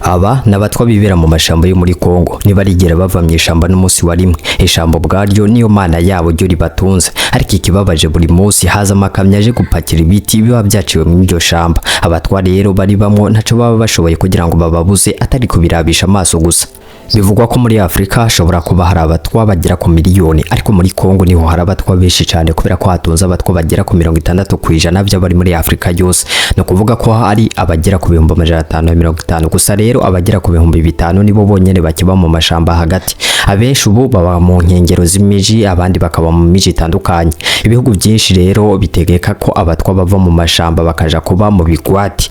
Aba nabatwa bibera mu mashamba yo muri Congo nibarigera bava mu ishamba n'umunsi wa rimwe. Ishamba bwaryo niyo mana yabo ryo ribatunze, ariko ikibabaje buri munsi haza amakamyo aje gupakira ibiti biba byaciwe mu iryo shamba. Abatwa rero bari bamwe ntaco baba bashoboye kugira ngo bababuze atari kubirabisha amaso gusa. Bivugwa ko muri Afrika hashobora kuba hari abatwa bagera ku miliyoni, ariko muri Congo niho hari abatwa benshi cyane kubera ko hatunze abatwa bagera ku 60% by'abari muri Afrika yose. No kuvuga ko hari abagera ku 550 gusa. Rero abagera ku 5000 nibo bonyene bakiba mu mashamba hagati. Abenshi ubu baba mu nkengero z'imiji, abandi bakaba mu miji itandukanye. Ibihugu byinshi rero bitegeka ko abatwa bava mu mashamba bakaja kuba mu bigwati.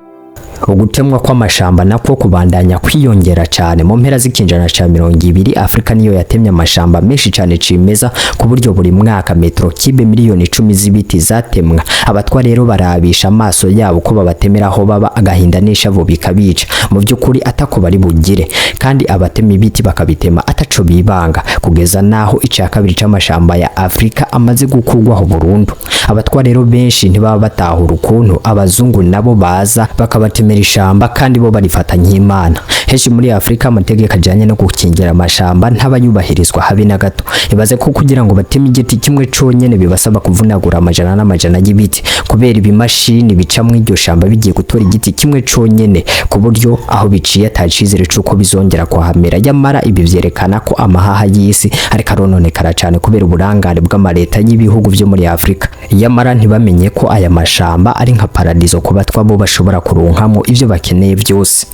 Ugutemwa kw'amashamba nako kubandanya kwiyongera cyane. Mu mpera z'ikinjana ca 200 Afrika niyo yatemye amashamba menshi cyane cimeza ku buryo buri mwaka metro kibe miliyoni 10 z'ibiti zatemwa. Abatwa rero barabisha amaso yabo ko babatemeraho baba agahinda n'ishavu bikabica. Mu by'ukuri atako bari bugire, kandi abatema ibiti bakabitema ataco bibanga, kugeza naho icya kabiri c'amashamba ya Afrika amaze gukurwaho burundu. Abatwa rero benshi ntibaba batahura ukuntu abazungu nabo baza bakabatemera ishamba kandi bo barifata nk'Imana. Henshi muri Afrika amategeko ajanye no gukingira amashamba ntabayubahirizwa habe na gato. Ibaze ko kugira ngo bateme igiti kimwe conyene bibasaba kuvunagura amajana n'amajana y'ibiti, kubera ibimashini bica mu iryo shamba bigiye gutora igiti kimwe conyene, ku buryo aho biciye atacizere cuko bizongera kuhamera. Yamara ibi vyerekana ko amahaha y'isi ariko arononekara cyane kubera uburangare bw'amareta y'ibihugu byo muri Afrika. Yamara ntibamenye ko aya mashamba ari nka paradizo ku batwa bo bashobora kuronkamo ivyo bakeneye byose.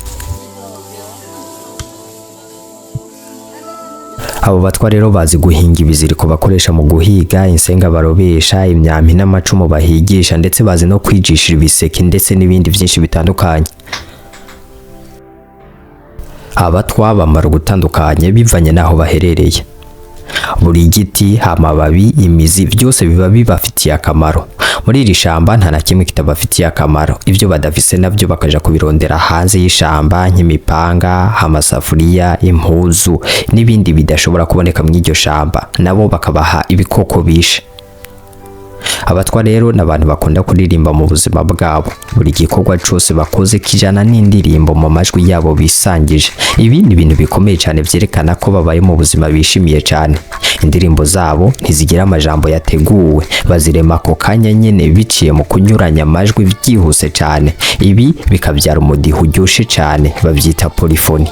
Abo batwa rero bazi guhinga ibiziriko bakoresha mu guhiga, insenga barobesha, imyampi n'amacumu bahigisha, ndetse bazi no kwijishira ibiseke ndetse n'ibindi byinshi bitandukanye. Abatwa bamara gutandukanye bivanye naho baherereye. Buri giti, amababi, imizi byose biba bibafitiye akamaro. Muri iri shamba nta na kimwe kitabafitiye akamaro. Ivyo badafise navyo bakaja kubirondera hanze y'ishamba, nk'imipanga, amasafuriya, impuzu n'ibindi bidashobora kuboneka mu iryo shamba, nabo bakabaha ibikoko bishe. Abatwa rero n'abantu bakunda kuririmba mu buzima bwabo. Buri gikorwa cyose bakoze kijana n'indirimbo mu majwi yabo bisangije. Ibi ni ibintu bikomeye cyane vyerekana ko babaye mu buzima bishimiye cyane. Indirimbo zabo ntizigira amajambo yateguwe, bazirema ko kanya nyene biciye mu kunyuranya amajwi byihuse cyane. Ibi bikabyara umudiho uryoshe cyane, bavyita polyphony.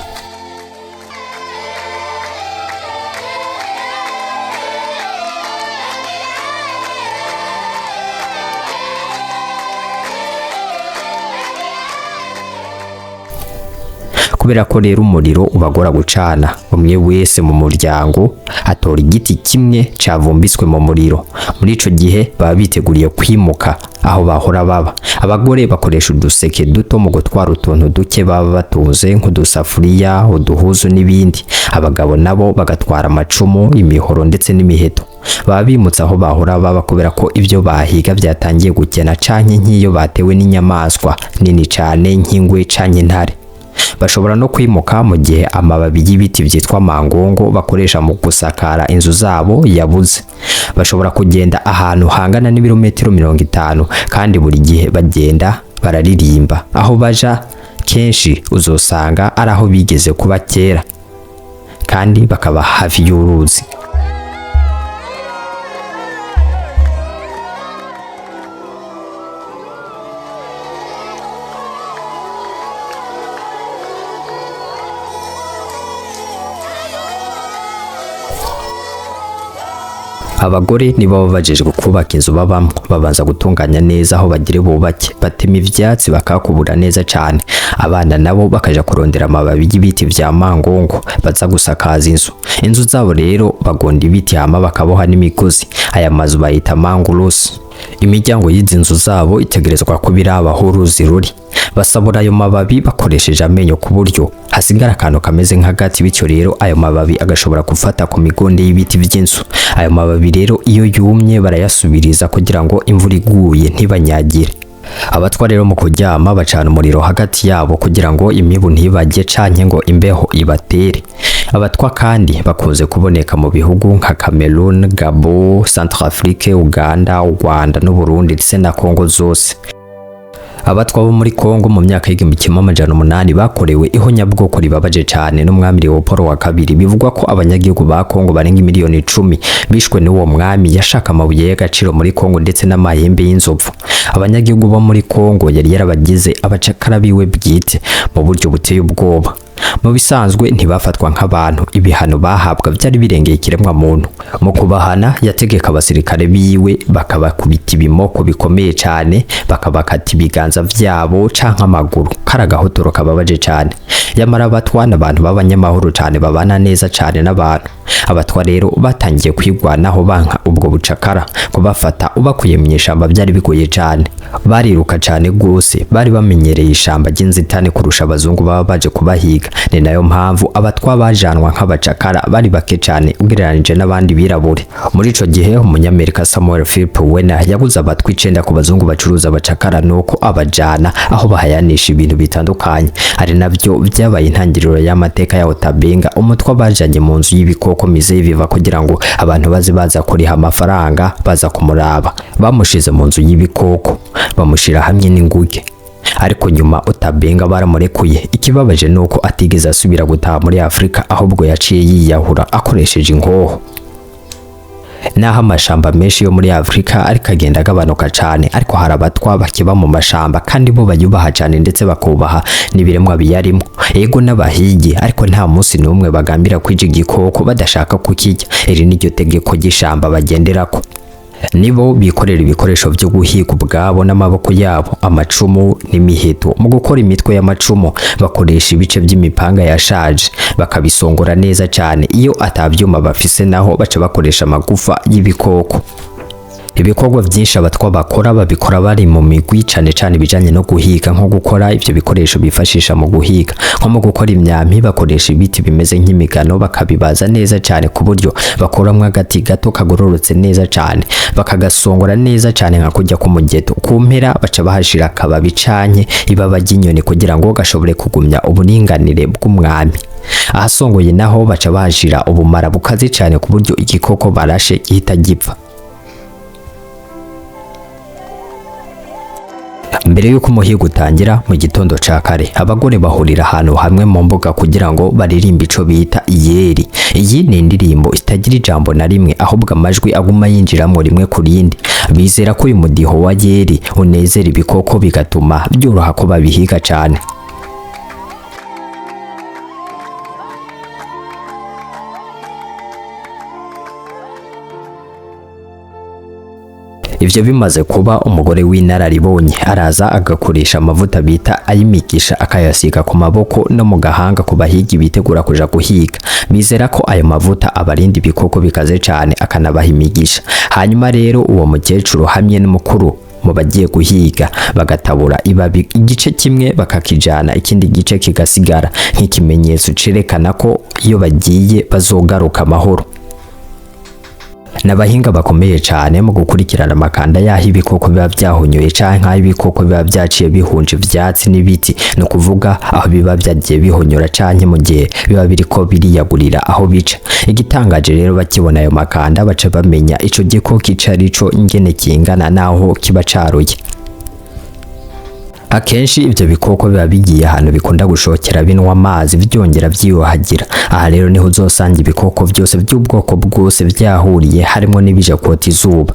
Kubera ko rero umuriro ubagora gucana, umwe wese mu muryango atora igiti kimwe cavumbiswe mu muriro. Muri ico gihe baba biteguriye kwimuka aho bahora baba. Abagore bakoresha uduseke duto mu gutwara utuntu duke baba batunze nk'udusafuriya, uduhuzu n'ibindi. Abagabo nabo bagatwara amacumu, imihoro ndetse n'imiheto. Baba bimutse aho bahora baba kubera ko ivyo bahiga byatangiye gukena canke nk'iyo batewe n'inyamaswa nini cane nk'ingwe canke intare. Bashobora no kwimuka mu gihe amababi y'ibiti byitwa mangongo bakoresha mu gusakara inzu zabo yabuze. Bashobora kugenda ahantu hangana n'ibirometero 50, kandi buri gihe bagenda bararirimba. Aho baja kenshi uzosanga ari aho bigeze kuba kera, kandi bakaba hafi y'uruzi. Abagore nibo baba bajejwe kubaka inzu babamwo. Babanza gutunganya neza aho bagire bubake, batema ivyatsi bakakubura neza cyane. Abana nabo bakaja kurondera amababi y'ibiti vya mangongo baza gusakaza inzu. Inzu zabo rero bagonda ibiti hama bakaboha n'imigozi. Aya mazu bayita mangulos. Imiryango y'izi nzu zabo itegerezwa kubiraba aho uruzi ruri. Basabura ayo mababi bakoresheje amenyo ku buryo hasigara akantu kameze nk'agati, bityo rero ayo mababi agashobora gufata ku migonde y'ibiti by'inzu. Ayo mababi rero iyo yumye barayasubiriza kugira ngo imvura iguye ntibanyagire. Abatwa rero mu kuryama bacana umuriro hagati yabo kugira ngo imibu ntibajye canke ngo imbeho ibatere. Abatwa kandi bakunze kuboneka mu bihugu nka Cameroon, Gabon, Centrafrique, Uganda, Rwanda n'u Burundi ndetse na Congo zose. Abatwa bo muri Kongo mu myaka y'1800 bakorewe ihonyabwoko ribabaje cyane n'umwami Leopold wa kabiri. Bivugwa ko abanyagihugu ba Kongo barenga miliyoni 10 bishwe n'uwo mwami yashaka amabuye y'agaciro muri Kongo ndetse n'amahembe y'inzovu. Abanyagihugu bo muri Kongo yari yarabagize abacakara biwe bwite mu buryo buteye ubwoba. Mu bisanzwe ntibafatwa nk'abantu, ibihano bahabwa byari birengeye ikiremwa muntu. Mu kubahana yategeka abasirikare biwe bakabakubita ibimoko bikomeye cyane, bakabakata ibiganza vyabo canke amaguru. Karagahotoro kababaje cyane. Yamara abatwa n'abantu b'abanyamahoro cyane babana neza cyane n'abantu. Abatwa rero batangiye kwigwanaho banka ubwo bucakara, kubafata ubakuye mu ishamba byari bigoye cyane. Bariruka cyane gose, bari bamenyereye ishamba ry'inzitane kurusha abazungu baba baje kubahiga. Ni nayo mpamvu abatwa bajanwa nk'abacakara bari bake cyane ugereranije n'abandi birabure. Muri ico gihe umunyamerika Samuel Philip Wena yaguze abatwa 9 ku bazungu bacuruza abacakara nuko abajana aho bahayanisha ibintu bitandukanye. Ari navyo byabaye intangiriro y'amateka ya Otabenga, umutwa bajanye mu nzu y'ibikoko mize biva kugira ngo abantu baza kuriha amafaranga baza kumuraba. Bamushize mu nzu y'ibikoko, bamushira hamwe n'inguge. Ariko nyuma Otabenga baramurekuye. Ikibabaje nuko atigeze asubira gutaha muri Afrika, ahubwo yaciye yiyahura akoresheje ingoho. Naho amashamba menshi yo muri Afrika ariko agenda agabanuka cyane, ariko hari abatwa bakiba mu mashamba kandi bo bayubaha cyane ndetse bakubaha n'ibiremwa biyarimo. Ego n'abahigi, ariko nta munsi n'umwe bagambira kwija igikoko badashaka kukijya. Iri niryo tegeko ry'ishamba bagenderako. Nibo bikorera ibikoresho byo guhiga ubwabo n'amaboko yabo, amacumu n'imiheto. Mu gukora imitwe y'amacumu bakoresha ibice by'imipanga yashaje, bakabisongora neza cyane. Iyo atabyuma bafise naho baca bakoresha amagufa y'ibikoko. Ibikorwa byinshi abatwa bakora babikora bari mu migwi cyane cyane bijanye no guhiga, nko gukora ivyo bikoresho bifashisha mu guhiga, nko mu gukora imyampi bakoresha ibiti bimeze nk'imigano, bakabibaza neza cyane ku buryo bakoramwe agati gato kagororotse neza cyane, bakagasongora neza cyane nka kujya ku mugeto. Ku mpera baca bahashira akababi canke ibaba ry'inyoni kugira ngo gashobore kugumya uburinganire bw'umwami. Ahasongoye naho baca bahashira ubumara bukaze cyane ku buryo igikoko barashe gihita gipfa. Mbere yuko umuhigo utangira mu gitondo ca kare, abagore bahurira ahantu hamwe mu mbuga kugira ngo baririmbe ico bita iyeri. Iyi ni indirimbo itagira ijambo na rimwe, ahubwo amajwi aguma yinjiramo rimwe ku rindi. Bizera ko uyu mudiho wa yeri unezera ibikoko bigatuma byoroha ko babihiga cyane. Ivyo bimaze kuba, umugore w'inararibonye araza agakoresha amavuta bita ayimigisha, akayasiga ku maboko no mu gahanga ku bahigi bitegura kuja guhiga. Bizera ko ayo mavuta abarinda ibikoko bikaze cyane, akanabaha imigisha. Hanyuma rero uwo mukecuru hamwe n'umukuru mu bagiye guhiga bagatabura ibabi igice kimwe bakakijana, ikindi gice kigasigara nk'ikimenyetso cerekana ko iyo bagiye bazogaruka amahoro. N'abahinga bakomeye cyane mu gukurikirana amakanda yaho ibikoko biba byahonyoye canke nkaho ibikoko biba byaciye bihunje ivyatsi n'ibiti, no kuvuga aho biba byagiye bihonyora canke mu gihe biba biriko biriyagurira aho bica. Igitangaje rero bakibona ayo makanda baca bamenya ico gikoko icarico, ingene kingana naho kiba caruye. Akenshi ivyo bikoko biba bigiye ahantu bikunda gushokera binwa amazi byongera vyiyuhagira. Aha rero niho uzosanga ibikoko byose by'ubwoko bwose byahuriye, harimo n'ibije kota izuba.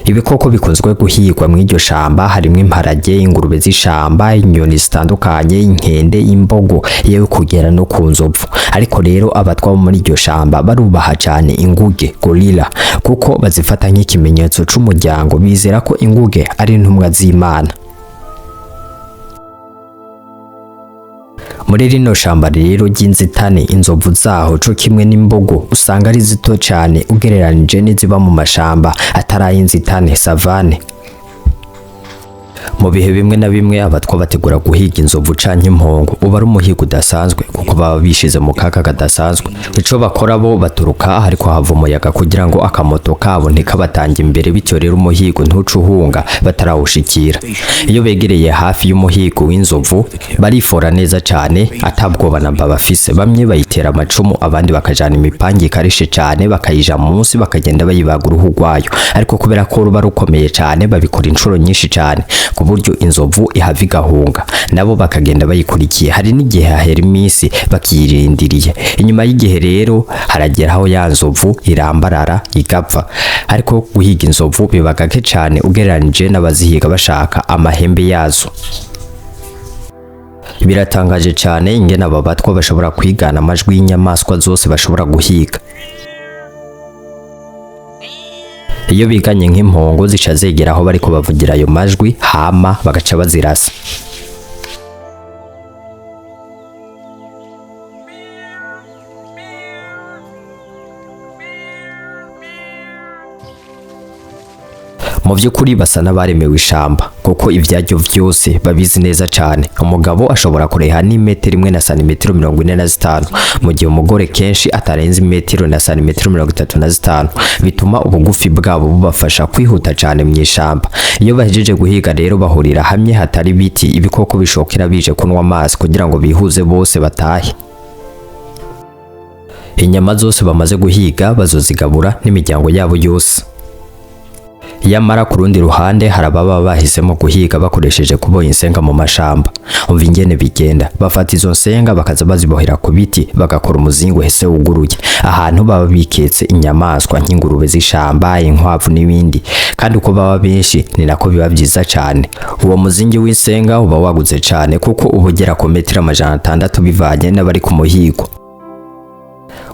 Ibikoko bikunzwe guhigwa mu iryo shamba harimo imparage, ingurube z'ishamba, inyoni zitandukanye, inkende, imbogo, yewe kugera no ku nzovu. Ariko rero abatwa muri iryo shamba barubaha cyane inguge, gorilla, kuko bazifata nk'ikimenyetso c'umuryango. Bizera ko inguge ari intumwa z'Imana. Muri rino shamba rero ry'inzitane, inzovu zaho co kimwe n'imbogo usanga ari zito cyane ugereranije n'iziba mu mashamba atari inzitane, savane. Mu bihe bimwe na bimwe abatwa bategura guhiga inzovu canke impongo uba ari umuhigo udasanzwe kuko baba bishize mu kaga kadasanzwe. Ico bakora bo baturuka ariko hava umuyaga kugira ngo akamoto kabo ntikabatange imbere, bityo rero umuhigo ntucuhunga batarawushikira. Iyo begereye hafi y'umuhigo w'inzovu barifora neza cane atabwoba namba bafise. Bamwe bayitera amacumu, abandi bakajana imipangi ikarishe cane bakayija munsi bakagenda bayibaga uruhu rwayo, ariko kubera ko ruba rukomeye cane babikora inshuro nyinshi cane ku buryo inzovu ihava igahunga, nabo bakagenda bayikurikiye. Hari n'igihe hahera iminsi bakiyirindiriye. Inyuma y'igihe rero haragera aho ya nzovu irambarara igapfa, ariko guhiga inzovu biba gake cane ugereranije n'abazihiga bashaka amahembe yazo. Biratangaje cane ingene aba batwa bashobora kwigana amajwi y'inyamaswa zose bashobora guhiga. Iyo biganye nk'impongo zica zegera aho bariko bavugira ayo majwi hama bagaca bazirasa. Mu vy'ukuri basa n'abaremewe ishamba kuko ivyaryo vyose babizi neza cane. Umugabo ashobora kureha ni metero 1 na santimetero 45, mu gihe umugore kenshi atarenze metero na santimetero 35. Bituma ubugufi bwabo bubafasha kwihuta cane mu ishamba. Iyo bahejeje guhiga rero bahurira hamwe hatari biti, ibikoko bishokera bije kunwa amazi kugira ngo bihuze bose batahe. Inyama zose bamaze guhiga bazozigabura n'imiryango yabo yose. Yamara ku rundi ruhande harababa bahisemo guhiga bakoresheje kuboha insenga mu mashamba. Umva ingene bigenda: bafata izo nsenga bakaza bazibohera ku biti bagakora umuzingo hese wuguruye ahantu baba biketse inyamaswa nk'ingurube z'ishamba, inkwavu n'ibindi. Kandi uko baba benshi ni nako biba byiza cane. Uwo muzingi w'insenga uba waguze cane kuko ubugera ku metero 600 bivanye n'abari ku muhigo.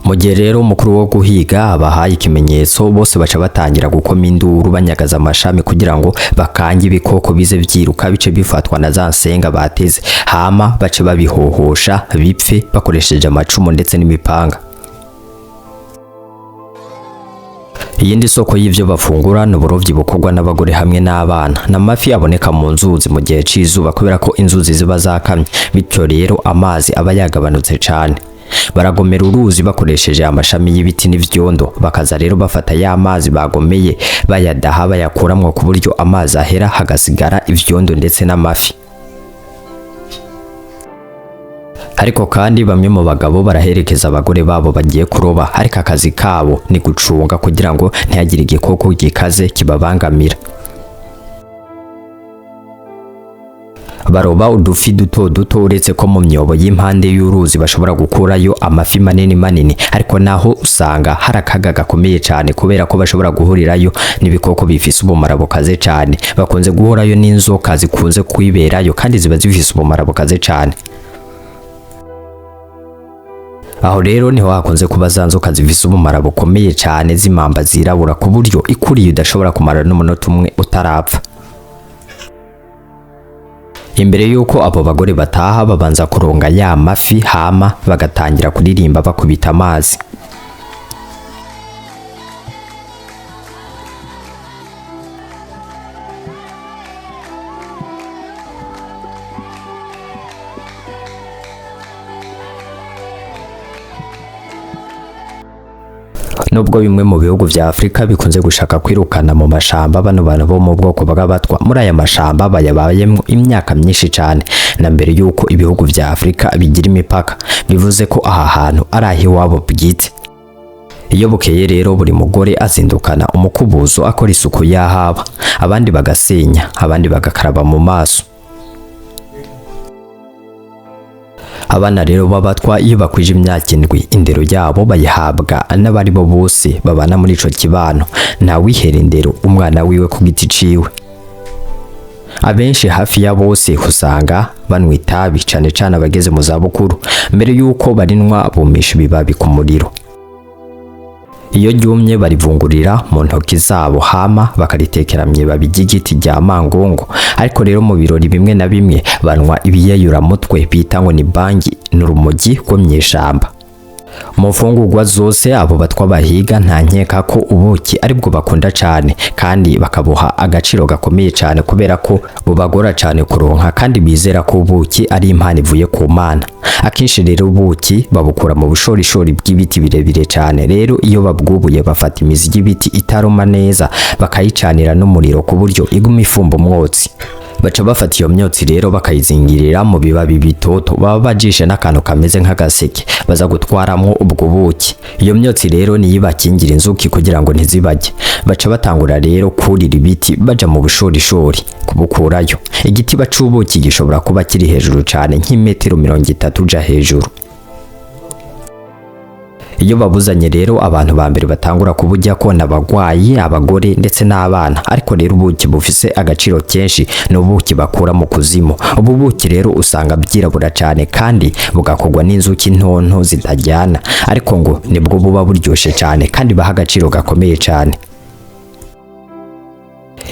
Mu gihe rero umukuru wo guhiga abahaye ikimenyetso, bose baca batangira gukoma induru banyagaza amashami kugira ngo bakange ibikoko bize vyiruka bice bifatwa na za nsenga bateze, hama bace babihohosha bipfe bakoresheje amacumu ndetse n'imipanga. Iyindi soko y'ivyo bafungura n'uburovyi bukorwa n'abagore hamwe n'abana. N'amafi aboneka mu nzuzi mu gihe c'izuba kubera ko inzuzi ziba zakamye, bityo rero amazi aba yagabanutse cane. Baragomera uruzi bakoresheje amashami y'ibiti n'ivyondo, bakaza rero bafata ya mazi bagomeye bayadaha bayakuramwo ku buryo amazi ahera hagasigara ivyondo ndetse n'amafi. Ariko kandi bamwe mu bagabo baraherekeza abagore babo bagiye kuroba, ariko akazi kabo ni gucunga kugira ngo ntihagire igikoko gikaze kibabangamira. Baroba udufi duto duto, uretse ko mu myobo y'impande y'uruzi bashobora gukurayo amafi manini, ariko naho usanga hari akaga gakomeye cane kubera ko bashobora guhurirayo n'ibikoko bifise ubumara bukaze cane. Bakunze guhurayo n'inzoka zikunze kwiberayo kandi ziba zifise ubumara bukaze cane. Aho rero niho hakunze kuba za nzoka zifise ubumara bukomeye cane z'imamba zirabura ku buryo ikuriye udashobora kumara n'umunota umwe utarapfa. Imbere yuko abo bagore bataha babanza kuronga ya mafi, hama bagatangira kuririmba bakubita amazi. Nubwo bimwe mu bihugu vya Afrika bikunze gushaka kwirukana mu mashamba bano bantu bo mu bwoko bw'abatwa, muri aya mashamba bayabayemwo imyaka myinshi cane na mbere yuko ibihugu vya Afrika bigira imipaka. Bivuze ko aha hantu ari ahiwabo bwite. Iyo bukeye rero buri mugore azindukana umukubuzo akora isuku yahaba, abandi bagasenya, abandi bagakaraba mu maso. Abana rero babatwa iyo bakwije imyaka 7 indero yabo bayihabwa n'abari bo bose babana muri ico kibano. Nta wihera indero umwana wiwe ku giti ciwe. Abenshi hafi ya bose usanga banwa itabi, cane cane abageze mu zabukuru. Mbere yuko barinwa bumisha ibibabi ku muriro. Iyo ryumye barivungurira mu ntoki zabo, hama bakaritekera mwibabi ry'igiti rya mangongo. Ariko rero mu birori bimwe na bimwe banwa ibiyayura mutwe bita ngo ni bangi n'urumogi rwo mwishamba. Mu mfungurwa zose abo batwa bahiga nta nkeka ko ubuki aribwo bakunda cyane kandi bakabuha agaciro gakomeye cyane kubera ko bubagora cyane kuronka kandi bizera ko ubuki ari impano ivuye ku Mana. Akenshi rero ubuki babukura mu bushorishori bw'ibiti birebire cyane, rero iyo babwubuye bafata imizi y'ibiti itaroma neza bakayicanira n'umuriro ku buryo iguma ifumba umwotsi. Baca bafata iyo myotsi rero bakayizingirira mu bibabi bitoto baba bajishe n'akantu kameze nk'agaseke baza gutwaramo ubwo buki. Iyo myotsi rero niyo bakingira inzuki kugira ngo ntizibajye. Baca batangura rero kurira ibiti baja mu bushorishori kubukurayo. Igiti bacubuki gishobora kuba kiri hejuru cyane nk'imetero 30 uja hejuru. Iyo babuzanye rero abantu ba mbere batangura kubujya ko nabagwayi, abagore ndetse n'abana. Ariko rero ubuki bufise agaciro kenshi n'ubuki bakura mu kuzimu. Ubu buki rero usanga byirabura cyane kandi bugakogwa n'inzuki ntonto zitajyana, ariko ngo nibwo buba buryoshe cyane kandi baha agaciro gakomeye cyane.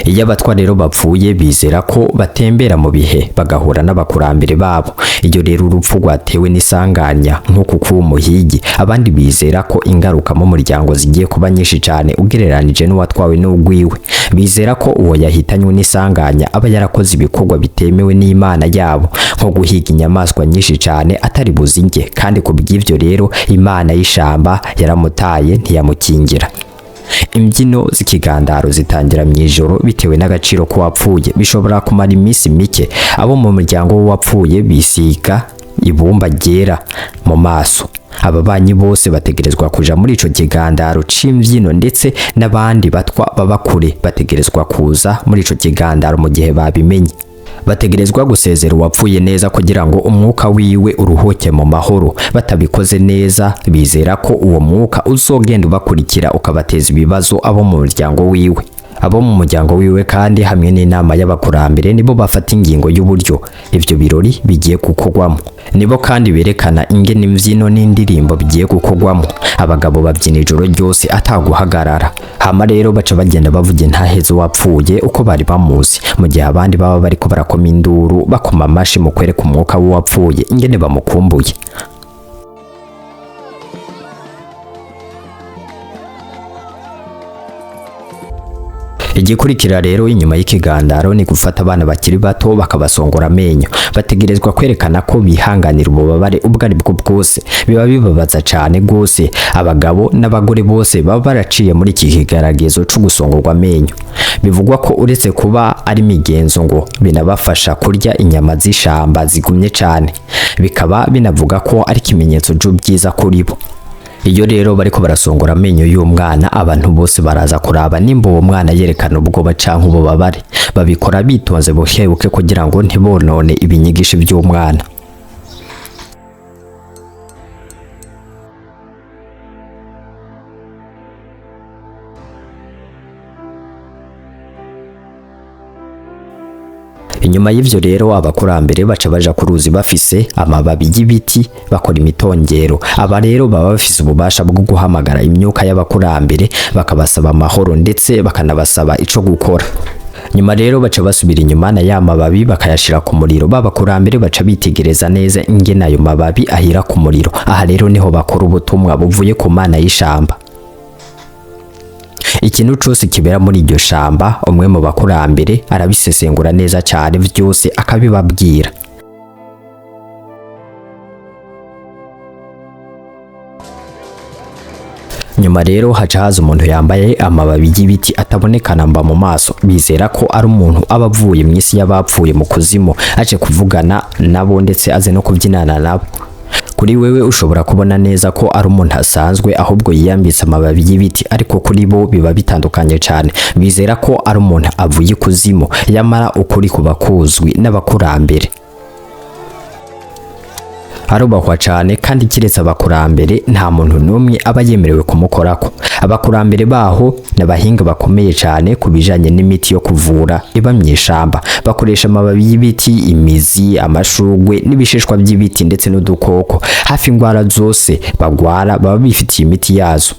Iyo abatwa rero bapfuye bizera ko batembera mu bihe bagahura n'abakurambere babo. Iyo rero urupfu rwatewe n'isanganya nk'uko k'umuhigi, abandi bizera ko ingaruka mu muryango zigiye kuba nyinshi cyane ugereranije n'uwatwawe n'ugwiwe. Bizera ko uwo yahitanywe n'isanganya aba yarakoze ibikorwa bitemewe n'Imana yabo nko guhiga inyamaswa nyinshi cyane atari buzinge, kandi ku bw'ivyo rero Imana y'ishamba yaramutaye ntiyamukingira. Imbyino z'ikigandaro zitangira mu ijoro bitewe n'agaciro ko wapfuye, bishobora kumara iminsi mike. Abo mu muryango w'uwapfuye bisiga ibumba ryera mu maso. Ababanyi bose bategerezwa kuja muri ico kigandaro c'imbyino, ndetse n'abandi batwa baba kure bategerezwa kuza muri ico kigandaro mu gihe babimenye. Bategerezwa gusezera uwapfuye neza kugira ngo umwuka wiwe uruhuke mu mahoro. Batabikoze neza bizera ko uwo mwuka uzogenda ubakurikira ukabateza ibibazo abo mu muryango wiwe. Abo mu muryango wiwe kandi hamwe n'inama y'abakurambere nibo bafata ingingo y'uburyo ivyo birori bigiye gukogwamo. Nibo kandi berekana ingene imvyino n'indirimbo bigiye gukogwamo. Abagabo babyina ijoro ryose ataguhagarara. Hama rero baca bagenda bavuga intahezo wapfuye uko bari bamuzi, mu gihe abandi baba bariko barakoma induru bakoma amashi mu kwereka umwuka w'uwapfuye ingene bamukumbuye. Igikurikira rero inyuma y'ikigandaro ni gufata abana bakiri bato bakabasongora amenyo. Bategerezwa kwerekana ko bihanganira ububabare ubwo ari bwo bwose. Biba bibabaza cyane gose. Abagabo n'abagore bose baba baraciye muri iki kigeragezo cyo gusongorwa amenyo. Bivugwa ko uretse kuba ari migenzo ngo binabafasha kurya inyama z'ishamba zigumye cyane. Bikaba binavuga ko ari kimenyetso cy'ubyiza kuri bo. Iyo rero bariko barasongora amenyo y'umwana, abantu bose baraza kuraba nimba uwo mwana yerekana ubwoba canke ububabare. Babikora bitonze bukebuke kugira ngo ntibonone ibinyigisho by'umwana. Inyuma y'ivyo rero abakurambere baca baja ku ruzi bafise amababi y'ibiti bakora imitongero. Aba rero baba bafise ububasha bwo guhamagara imyuka y'abakurambere bakabasaba amahoro ndetse bakanabasaba ico gukora. Nyuma rero baca basubira inyuma na ya mababi bakayashira ku muriro. Babakurambere baca bitegereza neza ingene ayo mababi ahira ku muriro. Aha rero niho bakora ubutumwa buvuye ku Mana y'ishamba. Ikintu cyose kibera muri iryo shamba umwe mu bakurambere arabisesengura neza cyane byose akabibabwira. Nyuma rero haca haza umuntu yambaye amababi y'ibiti atabonekana mba mu maso. Bizera ko ari umuntu aba avuye mu isi y'abapfuye mu kuzimu aje kuvugana nabo ndetse aze no kubyinana nabo. Kuri wewe ushobora kubona neza ko ari umuntu asanzwe ahubwo yiyambitse amababi y'ibiti, ariko kuri bo biba bitandukanye cyane. Bizera ko ari umuntu avuye kuzimu, yamara ukuri kuba kuzwi n'abakurambere. Arubahwa cyane kandi kiretse abakurambere nta muntu n'umwe aba yemerewe kumukorako. Abakurambere baho n'abahinga bakomeye cyane kubijanye n'imiti yo kuvura iba mwishamba. Bakoresha amababi y'ibiti, imizi, amashugwe n'ibishishwa by'ibiti ndetse n'udukoko. Hafi ingwara zose bagwara baba bifitiye imiti yazo.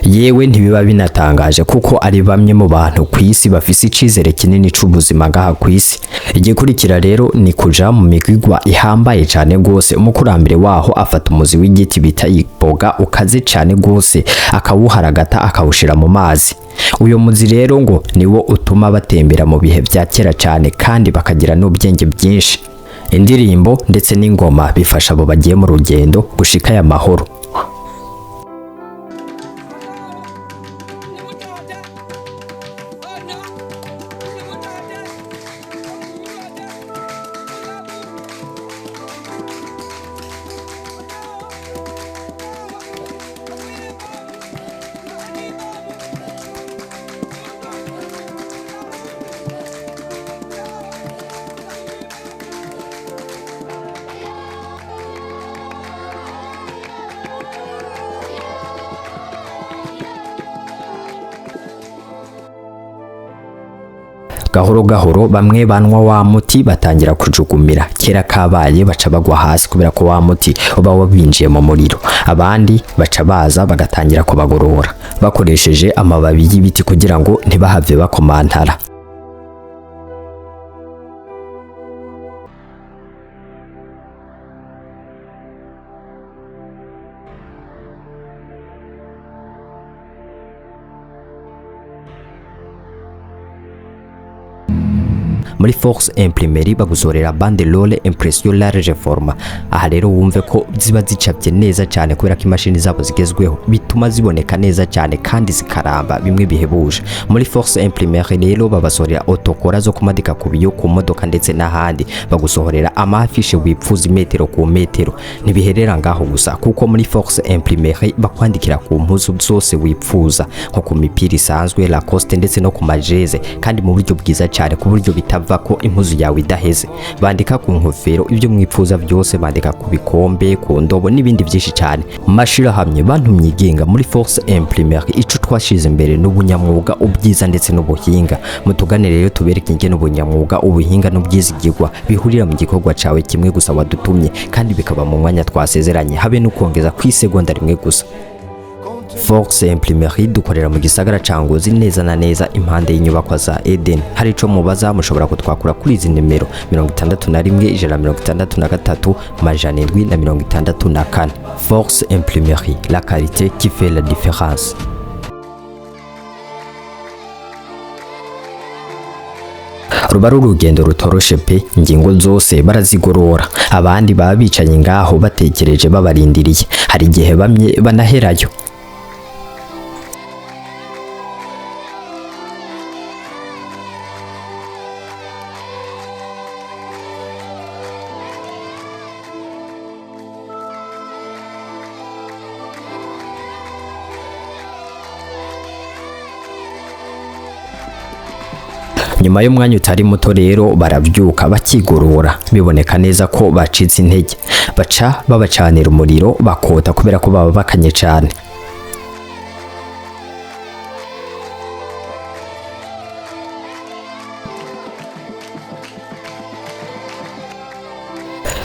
yewe ntibiba binatangaje kuko ari bamwe mu bantu ku isi bafise icizere kinini c'ubuzima ngaha ku isi. Igikurikira rero ni kuja mu migwigwa ihambaye cane gose. Umukurambere waho afata umuzi w'igiti bita iboga ukaze cane gose, akawuharagata akawushira mu mazi. Uyo muzi rero ngo niwo utuma batembera mu bihe vya kera cane kandi bakagira n'ubwenge bwinshi. Indirimbo ndetse n'ingoma bifasha abo bagiye mu rugendo gushika ya mahoro. Gahoro gahoro bamwe banwa wa muti batangira kujugumira. Kera kabaye baca bagwa hasi kubera ko wa muti uba wabinjiye mu muriro. Abandi baca baza bagatangira kubagorora bakoresheje amababi y'ibiti kugira ngo ntibahave bakomantara. Muri force imprimerie baguzorera banderole impression large format. Aha rero wumve ko ziba zicapye neza cyane kubera ko imashini zabo zigezweho bituma ziboneka neza cyane kandi zikaramba bimwe bihebuje. Muri force imprimerie rero babasorera otokora zo kumadika ku biyo ku modoka ndetse n'ahandi. Bagusohorera amafishe wipfuza metero ku metero. Ntibiherera ngaho gusa kuko muri force imprimerie bakwandikira ku mpuzu zose wipfuza nko ku mipira isanzwe Lacoste ndetse no ku majeze kandi mu buryo bwiza cyane ku buryo bitava ko impuzu yawe idaheze. Bandika ku nkofero ibyo mwipfuza byose, bandika ku bikombe, ku ndobo n'ibindi byinshi cyane. Mashira hamwe bantu myigenga muri force imprimerie ico twashize imbere n'ubunyamwuga, ubyiza ndetse n'ubuhinga. Mutugane rero tubereke ingene ubunyamwuga, ubuhinga n'ubwizigirwa bihurira mu gikorwa cawe kimwe gusa wadutumye kandi bikaba mu mwanya twasezeranye habe no kongeza ku isegonda rimwe gusa. Force imprimerie dukorera mu gisagara cangozi neza na neza impande y'inyubako za Eden. Hari ico mubaza mushobora kutwakura kuri izi nimero 61 Force imprimerie, la qualité qui fait la différence. Ruba urugendo rutoroshe pe, ingingo zose barazigorora. Abandi baba bicanye ngaho batekereje babarindiriye. Hari igihe bamye banaherayo. Nyuma y'umwanya utari muto rero barabyuka bakigorora, biboneka neza ko bacitse intege. Baca babacanira umuriro bakota kubera ko baba bakanye cyane.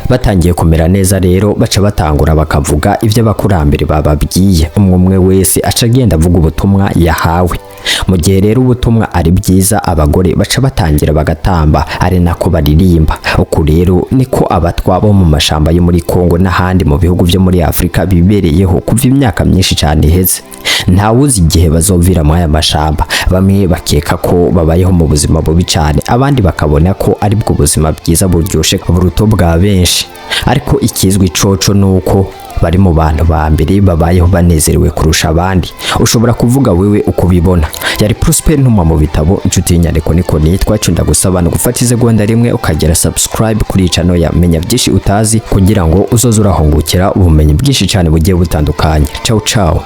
Batangiye kumera neza rero baca batangura bakavuga ivyo abakurambere bababwiye. Umwe wese aca agenda avuga ubutumwa yahawe. Mu gihe rero ubutumwa ari byiza abagore baca batangira bagatamba ari nako baririmba. Uku rero niko abatwa bo mu mashamba yo muri Congo n'ahandi mu bihugu byo muri Afrika bibereyeho kuva imyaka myinshi cyane iheze. Ntawuzi igihe bazovira mu aya mashamba. Bamwe bakeka ko babayeho mu buzima bubi cyane, abandi bakabona ko ari bwo buzima bwiza buryoshe buruto bwa benshi. Ariko ikizwi coco nuko bari mu bantu ba mbere babayeho banezerewe kurusha abandi. Ushobora kuvuga wewe uko ubibona. Yari Prosper Ntuma mu bitabo. Inshuti y'inyandiko niko nitwa. Cunda gusaba no gufata isegonda rimwe ukagera subscribe kuri channel ya Menya Byinshi Utazi kugira ngo uzoze urahungukira ubumenyi bwinshi cyane bugiye butandukanye. Ciao ciao.